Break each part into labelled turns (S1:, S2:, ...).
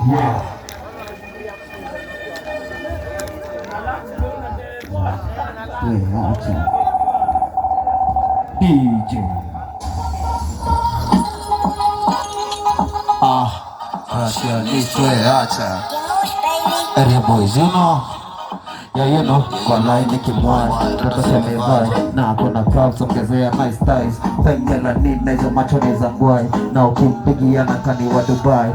S1: Yeah. DJ.
S2: Russia, this way, acha. Area boys, you know. Yeah, you know, kwa line nikimwani mtoto semevai na kuna props ongezea nice ties pengela nina hizo macho ni za ngwai na ukimpigia na kani wa Dubai.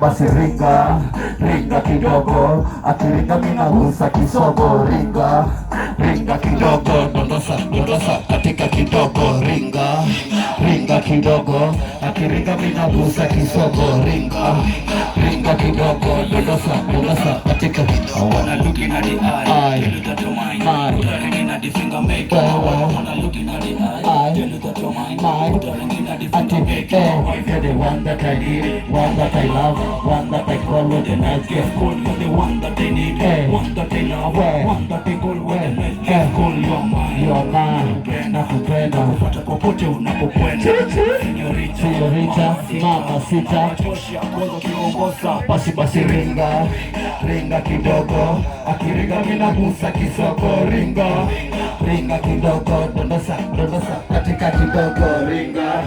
S2: Basi ringa ringa kidogo, akiringa mina gusa kisogo. Ringa ringa kidogo, dondosa katika kidogo. Ringa ringa kidogo, akiringa mina gusa kisogo. Ringa ringa kidogo, dondosa katika kidogo. Wanna look in the eye, tell you that you mind. Put a ring in the finger, make it. Wanna look in the eye, tell you that you mind. Put a ring in the finger, make it. You're the one that I need, one that I love, one that I call with the night gift. Call you're the one that I need, one that I love, one that I call with the night gift. Call your man, your man. Nakupenda, kupata popote unapokwenda. Señorita, mama sita, tosha kwanza kiongoza. Basi ringa ringa kidogo, akiringa mina gusa kisoko. Ringa ringa kidogo, dondosa katika kidogo. Ringa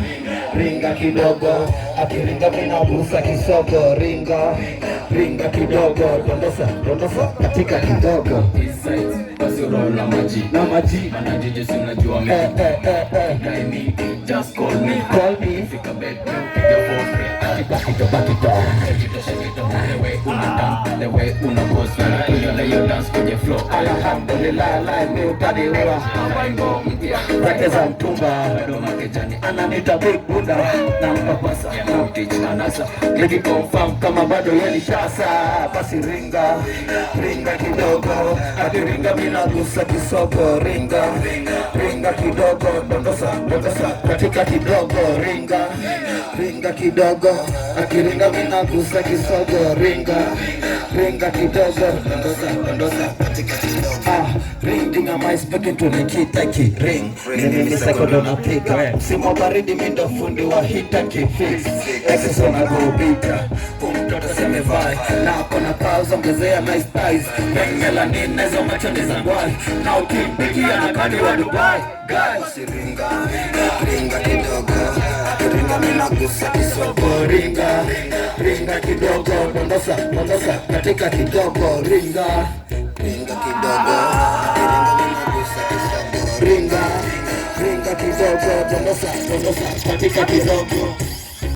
S2: ringa kidogo, akiringa mina gusa kisoko. Ringa ringa kidogo, dondosa katika kidogo.
S3: Basi roll na maji mana DJ si unajua me. Just call me fika bed piga phone back it up the way una dance, the way una pose na kuja hiyo dance kwenye floor.
S2: Alhamdulillah live me utaniua mambo zake za mtumba
S3: Bado makejani
S2: ananita big buda na mpapasa
S3: na teach na nasa
S2: niki confirm kama bado yeni tasa. Basi ringa ringa kidogo, akiringa mina gusa kisoko. Ringa ringa kidogo, dondosa katika kidogo. Ringa ringa kidogo, akiringa mina gusa kisoko. Ringa ringa kidogo, dondosa katika kidogo. Ring am I speaking to Nikita ki ring. Nini sekondo na pika. Msimu baridi mindo fundi wa hita ki fix. Exes on a go bita. Mtoto semevai na kona pauza ongezea nice ties. Pengela nina hizo macho ni za ngwai na ukimpigia na kani wa Dubai. Guys, ringa kidogo, ringa mina gusa kisoko. Ringa kidogo, dondosa katika kidogo. Ringa kidogo, ringa mina gusa kisoko. Ringa kidogo, dondosa katika kidogo.